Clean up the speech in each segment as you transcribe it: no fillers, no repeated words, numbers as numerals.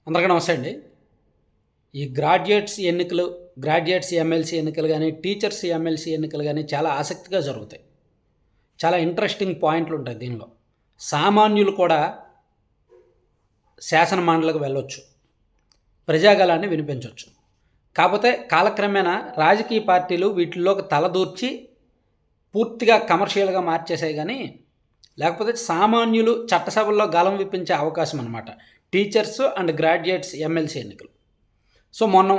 అందరికీ నమస్తే అండి. ఈ గ్రాడ్యుయేట్స్ ఎమ్మెల్సీ ఎన్నికలు గానీ, టీచర్స్ ఎమ్మెల్సీ ఎన్నికలు గానీ చాలా ఆసక్తిగా జరుగుతాయి. చాలా ఇంట్రెస్టింగ్ పాయింట్లుంటాయి దీనిలో. సామాన్యులు కూడా శాసన మండలికి వెళ్ళొచ్చు. ప్రజాగళాన్ని వినిపించొచ్చు. కాపోతే కాలక్రమేణా రాజకీయ పార్టీలు వీటిల్లోకి తలదూర్చి పూర్తిగా కమర్షియల్‌గా మార్చేసాయి గానీ, లేకపోతే సామాన్యులు చట్టసభల్లో గళం విప్పించే అవకాశం అనమాట. టీచర్స్ అండ్ గ్రాడ్యుయేట్స్ ఎమ్మెల్సీ ఎన్నికలు. సో మొన్న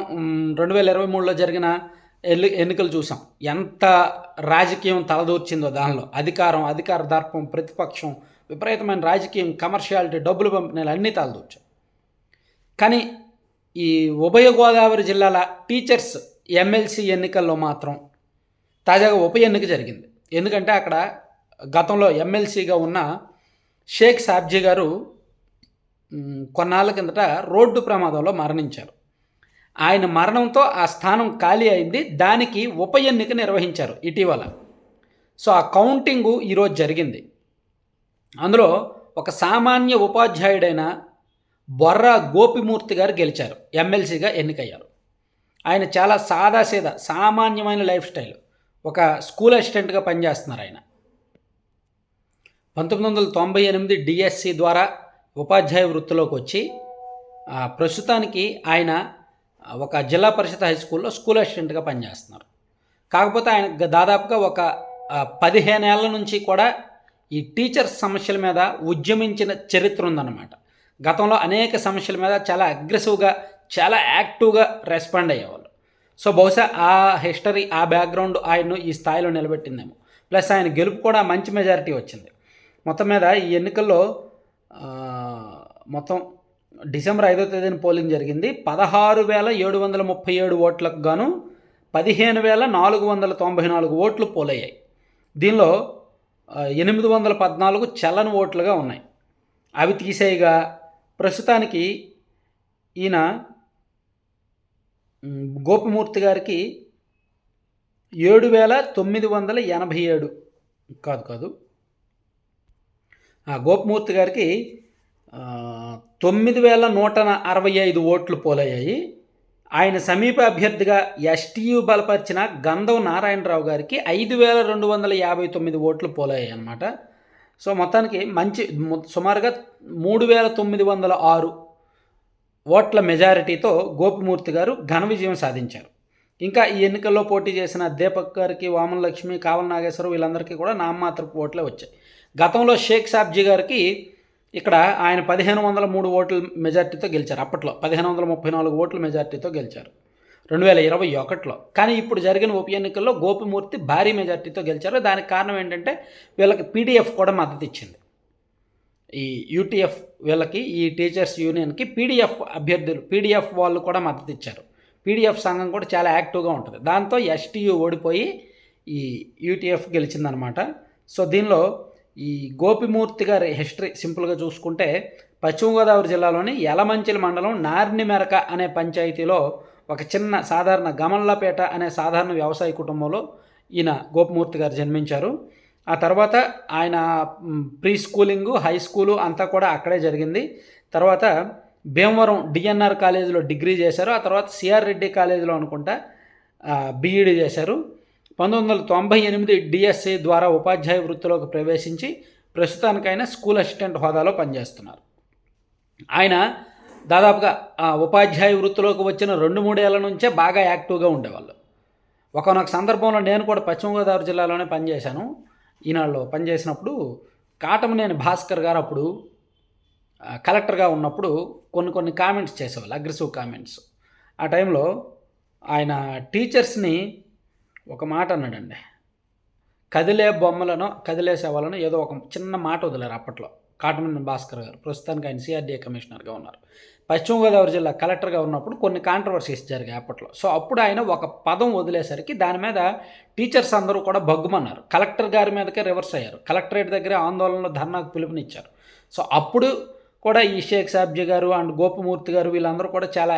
2023లో జరిగిన ఎన్నికలు చూసాం. ఎంత రాజకీయం తలదూర్చిందో దానిలో. అధికార దర్పం, ప్రతిపక్షం, విపరీతమైన రాజకీయం, కమర్షియాలిటీ, డబ్బులు పంపిణీలు అన్నీ తలదూర్చాయి. కానీ ఈ ఉభయ గోదావరి జిల్లాల టీచర్స్ ఎమ్మెల్సీ ఎన్నికల్లో మాత్రం తాజాగా ఉప ఎన్నిక జరిగింది. ఎందుకంటే అక్కడ గతంలో ఎమ్మెల్సీగా ఉన్న షేక్ సాబ్జీ గారు కొన్నాళ్ళ కిందట రోడ్డు ప్రమాదంలో మరణించారు. ఆయన మరణంతో ఆ స్థానం ఖాళీ అయింది. దానికి ఉప ఎన్నిక నిర్వహించారు ఇటీవల. సో ఆ కౌంటింగు ఈరోజు జరిగింది. అందులో ఒక సామాన్య ఉపాధ్యాయుడైన బొర్రా గోపిమూర్తి గారు గెలిచారు. ఎమ్మెల్సీగా ఎన్నికయ్యారు. ఆయన చాలా సాదాసీదా సామాన్యమైన లైఫ్ స్టైల్. ఒక స్కూల్ అసిస్టెంట్గా పనిచేస్తున్నారు ఆయన. 1998 డిఎస్సి ద్వారా ఉపాధ్యాయ వృత్తిలోకి వచ్చి ప్రస్తుతానికి ఆయన ఒక జిల్లా పరిషత్ హై స్కూల్లో స్కూల్ అసిస్టెంట్గా పనిచేస్తున్నారు. కాకపోతే ఆయన దాదాపుగా ఒక 15 ఏళ్ల నుంచి కూడా ఈ టీచర్స్ సమస్యల మీద ఉద్యమించిన చరిత్ర ఉందన్నమాట. గతంలో అనేక సమస్యల మీద చాలా అగ్రెసివ్గా, చాలా యాక్టివ్గా రెస్పాండ్ అయ్యేవాళ్ళు. సో బహుశా ఆ హిస్టరీ, ఆ బ్యాక్గ్రౌండ్ ఆయన్ను ఈ స్థాయిలో నిలబెట్టిందేమో. ప్లస్ ఆయన గెలుపు కూడా మంచి మెజారిటీ వచ్చింది. మొత్తం మీద ఈ ఎన్నికల్లో మొత్తం డిసెంబర్ 5వ తేదీన పోలింగ్ జరిగింది. 16,737 ఓట్లకు గాను 15,494 ఓట్లు పోలయ్యాయి. దీనిలో 814 చలన ఓట్లుగా ఉన్నాయి. అవి తీసేయగా ప్రస్తుతానికి ఈయన గోపిమూర్తి గారికి 7,987 కాదు గోపిమూర్తి గారికి 9,165 ఓట్లు పోలయ్యాయి. ఆయన సమీప అభ్యర్థిగా ఎస్టీయు బలపరిచిన గంధం నారాయణరావు గారికి 5,259 ఓట్లు పోలయ్యాయి అన్నమాట. సో మొత్తానికి సుమారుగా 3,906 ఓట్ల మెజారిటీతో గోపిమూర్తి గారు ఘన విజయం సాధించారు. ఇంకా ఈ ఎన్నికల్లో పోటీ చేసిన దీపక్ గారికి, వామన లక్ష్మి, కావల నాగేశ్వరం వీళ్ళందరికీ కూడా నామమాత్రపు ఓట్లే వచ్చాయి. గతంలో షేక్ సాబ్జీ గారికి ఇక్కడ ఆయన 1,503 ఓట్ల మెజార్టీతో గెలిచారు. అప్పట్లో 1,534 ఓట్ల మెజార్టీతో గెలిచారు 2021లో. కానీ ఇప్పుడు జరిగిన ఉప ఎన్నికల్లో గోపిమూర్తి భారీ మెజార్టీతో గెలిచారు. దానికి కారణం ఏంటంటే వీళ్ళకి పీడీఎఫ్ కూడా మద్దతు ఇచ్చింది. ఈ యూటీఎఫ్ వీళ్ళకి, ఈ టీచర్స్ యూనియన్కి పీడీఎఫ్ వాళ్ళు కూడా మద్దతు ఇచ్చారు. పీడీఎఫ్ సంఘం కూడా చాలా యాక్టివ్గా ఉంటుంది. దాంతో ఎస్టీయు ఓడిపోయి ఈ యూటీఎఫ్ గెలిచిందనమాట. సో దీనిలో ఈ గోపిమూర్తి గారి హిస్టరీ సింపుల్గా చూసుకుంటే, పశ్చిమ గోదావరి జిల్లాలోని యలమంచిలి మండలం నార్నిమెరక అనే పంచాయతీలో ఒక చిన్న సాధారణ గమన్లపేట అనే సాధారణ వ్యవసాయ కుటుంబంలో ఈయన గోపిమూర్తి గారు జన్మించారు. ఆ తర్వాత ఆయన ప్రీ స్కూలింగు, హై స్కూలు అంతా కూడా అక్కడే జరిగింది. తర్వాత భీమవరం డిఎన్ఆర్ కాలేజీలో డిగ్రీ చేశారు. ఆ తర్వాత సిఆర్ రెడ్డి కాలేజీలో అనుకుంటా బీఈడీ చేశారు. 1998 డిఎస్సి ద్వారా ఉపాధ్యాయ వృత్తిలోకి ప్రవేశించి ప్రస్తుతానికైనా స్కూల్ అసిస్టెంట్ హోదాలో పనిచేస్తున్నారు. ఆయన దాదాపుగా ఉపాధ్యాయ వృత్తిలోకి వచ్చిన 2-3 ఏళ్ల నుంచే బాగా యాక్టివ్గా ఉండేవాళ్ళు. ఒకనొక సందర్భంలో నేను కూడా పశ్చిమ గోదావరి జిల్లాలోనే పనిచేశాను. ఈనాడులో పనిచేసినప్పుడు కాటమనేని భాస్కర్ గారు అప్పుడు కలెక్టర్గా ఉన్నప్పుడు కొన్ని కామెంట్స్ చేసేవాళ్ళు, అగ్రెసివ్ కామెంట్స్. ఆ టైంలో ఆయన టీచర్స్ని ఒక మాట అన్నాడండి. కదిలే బొమ్మలను కదిలేసేవాళ్ళను ఏదో ఒక చిన్న మాట వదిలేరు అప్పట్లో కాటమనేని భాస్కర్ గారు. ప్రస్తుతానికి ఆయన సిఆర్డీఏ కమిషనర్గా ఉన్నారు. పశ్చిమ గోదావరి జిల్లా కలెక్టర్గా ఉన్నప్పుడు కొన్ని కాంట్రవర్సీస్ జరిగాయి అప్పట్లో. సో అప్పుడు ఆయన ఒక పదం వదిలేసరికి దాని మీద టీచర్స్ అందరూ కూడా బగ్గుమన్నారు. కలెక్టర్ గారి మీదకే రివర్స్ అయ్యారు. కలెక్టరేట్ దగ్గరే ఆందోళనలో ధర్నాకు పిలుపునిచ్చారు. సో అప్పుడు కూడా ఈ షేక్ సాబ్జీ గారు అండ్ గోపిమూర్తి గారు వీళ్ళందరూ కూడా చాలా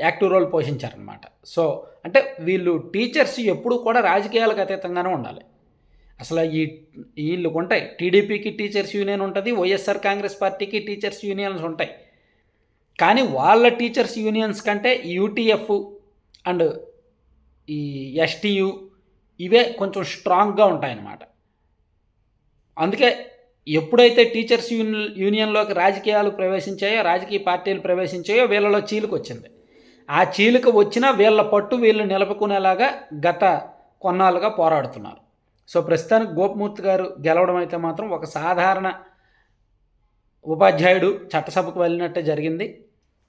యాక్టివ్ రోల్ పోషించారనమాట. సో అంటే వీళ్ళు టీచర్స్ ఎప్పుడు కూడా రాజకీయాలకు అతీతంగానే ఉండాలి. అసలు వీళ్ళు ఉంటాయి, టీడీపీకి టీచర్స్ యూనియన్ ఉంటుంది, వైఎస్ఆర్ కాంగ్రెస్ పార్టీకి టీచర్స్ యూనియన్స్ ఉంటాయి. కానీ వాళ్ళ టీచర్స్ యూనియన్స్ కంటే యూటీఎఫ్ అండ్ ఈ ఎస్టీయు ఇవే కొంచెం స్ట్రాంగ్గా ఉంటాయన్నమాట. అందుకే ఎప్పుడైతే టీచర్స్ యూనియన్లోకి రాజకీయాలు ప్రవేశించాయో, రాజకీయ పార్టీలు ప్రవేశించాయో వీళ్ళలో చీలిక వచ్చింది. ఆ చీలిక వచ్చినా వీళ్ళ పట్టు వీళ్ళు నిలుపుకునేలాగా గత కొన్నాళ్ళుగా పోరాడుతున్నారు. సో ప్రస్తుతానికి గోపమూర్తి గారు గెలవడం అయితే మాత్రం ఒక సాధారణ ఉపాధ్యాయుడు చట్టసభకు వెళ్ళినట్టే జరిగింది.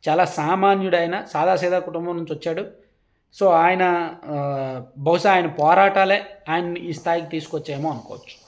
చాలా సామాన్యుడైన సాదాసీదా కుటుంబం నుంచి వచ్చాడు. సో ఆయన బహుశా ఆయన పోరాటాలే ఆయన్ని ఈ స్థాయికి తీసుకొచ్చేమో అనుకోవచ్చు.